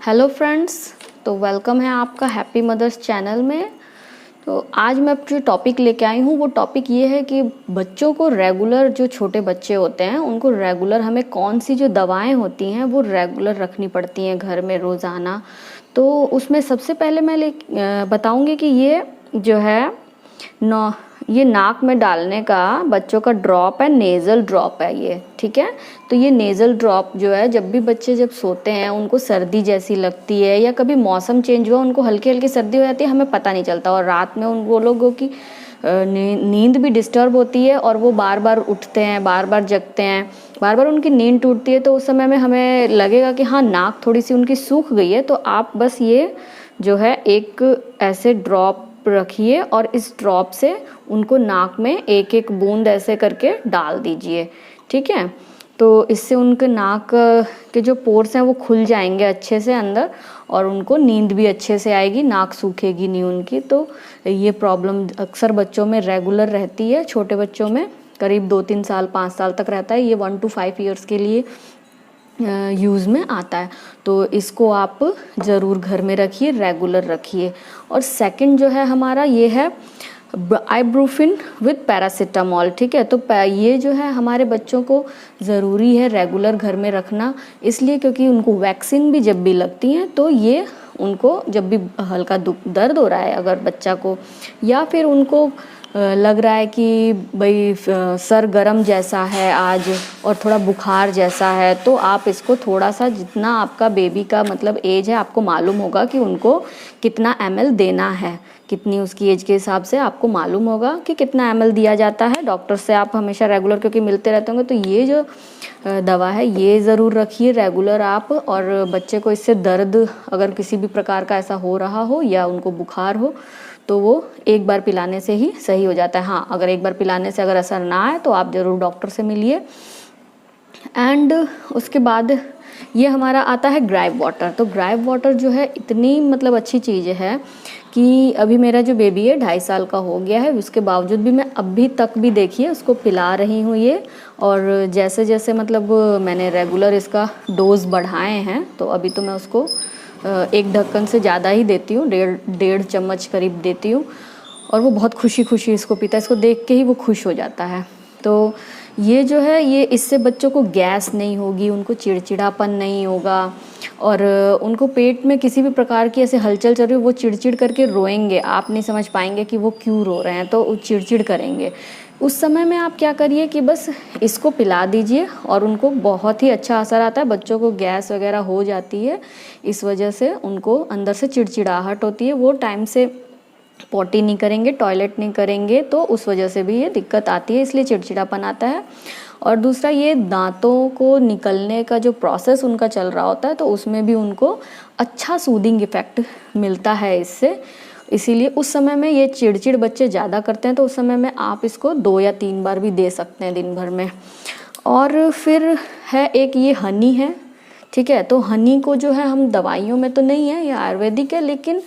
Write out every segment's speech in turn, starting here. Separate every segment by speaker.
Speaker 1: Hello friends, तो welcome है आपका हैप्पी मदर्स चैनल में। तो आज मैं जो टॉपिक लेके आई हूँ वो टॉपिक ये है कि बच्चों को रेगुलर, जो छोटे बच्चे होते हैं उनको रेगुलर हमें कौन सी जो दवाएं होती हैं वो रेगुलर रखनी पड़ती हैं घर में रोज़ाना। तो उसमें सबसे पहले मैं बताऊँगी कि ये जो है ये नाक में डालने का बच्चों का ड्रॉप है, नेज़ल ड्रॉप है ये, ठीक है। तो ये नेज़ल ड्रॉप जो है, जब भी बच्चे जब सोते हैं उनको सर्दी जैसी लगती है या कभी मौसम चेंज हुआ उनको हल्की हल्की सर्दी हो जाती है, हमें पता नहीं चलता, और रात में वो लोगों की नींद भी डिस्टर्ब होती है और वो बार बार उठते हैं, बार बार जगते हैं, बार बार उनकी नींद टूटती है। तो उस समय में हमें लगेगा कि हाँ, नाक थोड़ी सी उनकी सूख गई है, तो आप बस ये जो है एक ऐसे ड्रॉप रखिए और इस ड्रॉप से उनको नाक में एक एक बूंद ऐसे करके डाल दीजिए, ठीक है। तो इससे उनके नाक के जो पोर्स हैं वो खुल जाएंगे अच्छे से अंदर, और उनको नींद भी अच्छे से आएगी, नाक सूखेगी नहीं उनकी। तो ये प्रॉब्लम अक्सर बच्चों में रेगुलर रहती है, छोटे बच्चों में करीब 2-3 साल 5 साल तक रहता है। ये 1 to 5 ईयर्स के लिए यूज़ में आता है। तो इसको आप ज़रूर घर में रखिए, रेगुलर रखिए। और सेकंड जो है हमारा ये है आइब्रूफिन विद पैरासीटामॉल, ठीक है। तो ये जो है हमारे बच्चों को ज़रूरी है रेगुलर घर में रखना, इसलिए क्योंकि उनको वैक्सीन भी जब भी लगती हैं तो ये उनको जब भी हल्का दर्द हो रहा है अगर बच्चा को, या फिर उनको लग रहा है कि भाई सर गरम जैसा है आज और थोड़ा बुखार जैसा है, तो आप इसको थोड़ा सा, जितना आपका बेबी का मतलब एज है, आपको मालूम होगा कि उनको कितना ml देना है, कितनी उसकी एज के हिसाब से आपको मालूम होगा कि कितना ml दिया जाता है। डॉक्टर से आप हमेशा रेगुलर क्योंकि मिलते रहते होंगे, तो ये जो दवा है ये ज़रूर रखिए रेगुलर आप। और बच्चे को इससे दर्द अगर किसी भी प्रकार का ऐसा हो रहा हो या उनको बुखार हो तो वो एक बार पिलाने से ही सही हो जाता है। हाँ, अगर एक बार पिलाने से अगर असर ना आए तो आप ज़रूर डॉक्टर से मिलिए। एंड उसके बाद ये हमारा आता है ग्राइव वाटर। तो ग्राइव वाटर जो है इतनी मतलब अच्छी चीज़ है कि अभी मेरा जो बेबी है 2.5 साल का हो गया है, उसके बावजूद भी मैं अभी तक भी देखिए उसको पिला रही हूँ ये। और जैसे जैसे मतलब मैंने रेगुलर इसका डोज बढ़ाए हैं, तो अभी तो मैं उसको 1 ढक्कन से ज़्यादा ही देती हूँ, 1.5 चम्मच करीब देती हूँ, और वो बहुत खुशी खुशी इसको पीता है। इसको देख के ही वो खुश हो जाता है। तो ये जो है, ये इससे बच्चों को गैस नहीं होगी, उनको चिड़चिड़ापन नहीं होगा, और उनको पेट में किसी भी प्रकार की ऐसे हलचल चल रही हो वो चिड़चिड़ करके रोएंगे, आप नहीं समझ पाएंगे कि वो क्यों रो रहे हैं, तो वो चिड़चिड़ करेंगे। उस समय में आप क्या करिए कि बस इसको पिला दीजिए और उनको बहुत ही अच्छा असर आता है। बच्चों को गैस वगैरह हो जाती है, इस वजह से उनको अंदर से चिड़चिड़ाहट होती है, वो टाइम से पॉटी नहीं करेंगे, टॉयलेट नहीं करेंगे, तो उस वजह से भी ये दिक्कत आती है, इसलिए चिड़चिड़ापन आता है। और दूसरा, ये दांतों को निकलने का जो प्रोसेस उनका चल रहा होता है तो उसमें भी उनको अच्छा सूदिंग इफेक्ट मिलता है इससे। इसीलिए उस समय में ये चिड़चिड़ बच्चे ज़्यादा करते हैं, तो उस समय में आप इसको 2 या 3 बार भी दे सकते हैं दिन भर में। और फिर है एक ये हनी है, ठीक है। तो हनी को जो है हम दवाइयों में तो नहीं है, ये आयुर्वेदिक है, लेकिन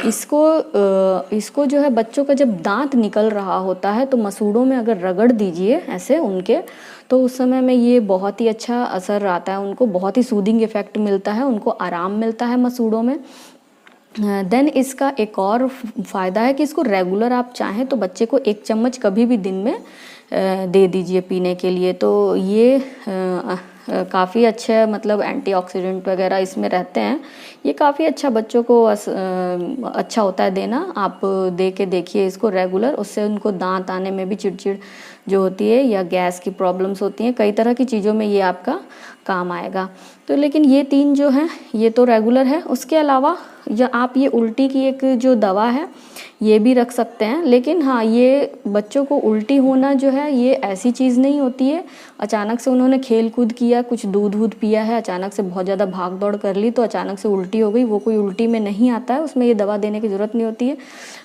Speaker 1: इसको जो है बच्चों का जब दांत निकल रहा होता है तो मसूड़ों में अगर रगड़ दीजिए ऐसे उनके, तो उस समय में ये बहुत ही अच्छा असर आता है, उनको बहुत ही सूदिंग इफेक्ट मिलता है, उनको आराम मिलता है मसूड़ों में। देन इसका एक और फ़ायदा है कि इसको रेगुलर आप चाहें तो बच्चे को 1 चम्मच कभी भी दिन में दे दीजिए पीने के लिए। तो ये काफ़ी अच्छे मतलब एंटीऑक्सीडेंट वगैरह इसमें रहते हैं, ये काफ़ी अच्छा बच्चों को अच्छा होता है देना। आप दे के देखिए इसको रेगुलर, उससे उनको दांत आने में भी चिड़चिड़ जो होती है या गैस की प्रॉब्लम्स होती हैं, कई तरह की चीज़ों में ये आपका काम आएगा। तो लेकिन ये 3 जो हैं ये तो रेगुलर है। उसके अलावा या आप ये उल्टी की एक जो दवा है ये भी रख सकते हैं, लेकिन हाँ, ये बच्चों को उल्टी होना जो है ये ऐसी चीज़ नहीं होती है, अचानक से उन्होंने खेल कूद किया, कुछ दूध वूध पिया है, अचानक से बहुत ज़्यादा भाग दौड़ कर ली तो अचानक से उल्टी हो गई, वो कोई उल्टी में नहीं आता है, उसमें ये दवा देने की ज़रूरत नहीं होती है।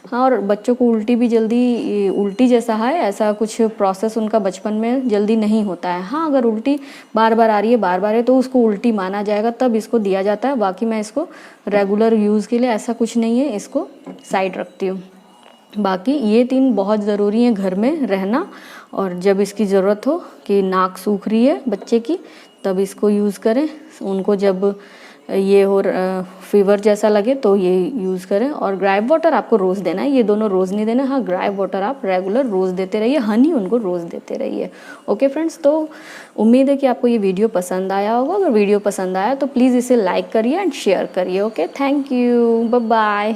Speaker 1: हाँ, और बच्चों को उल्टी भी जल्दी, उल्टी जैसा है ऐसा कुछ प्रोसेस उनका बचपन में जल्दी नहीं होता है। हाँ, अगर उल्टी बार बार आ रही है, बार बार है, तो उसको उल्टी माना जाएगा, तब इसको दिया जाता है। बाकी मैं इसको रेगुलर यूज़ के लिए ऐसा कुछ नहीं है, इसको साइड रखती हूँ। बाकी ये 3 बहुत ज़रूरी हैं घर में रहना, और जब इसकी ज़रूरत हो कि नाक सूख रही है बच्चे की तब इसको यूज़ करें। उनको जब ये हो फीवर जैसा लगे तो ये यूज़ करें। और ग्राइप वाटर आपको रोज़ देना है, ये दोनों रोज़ नहीं देना। हाँ, ग्राइप वाटर आप रेगुलर रोज़ देते रहिए, हनी उनको रोज़ देते रहिए। ओके फ्रेंड्स, तो उम्मीद है कि आपको ये वीडियो पसंद आया होगा। अगर वीडियो पसंद आया तो प्लीज़ इसे लाइक करिए एंड शेयर करिए। Okay, thank you, bye bye.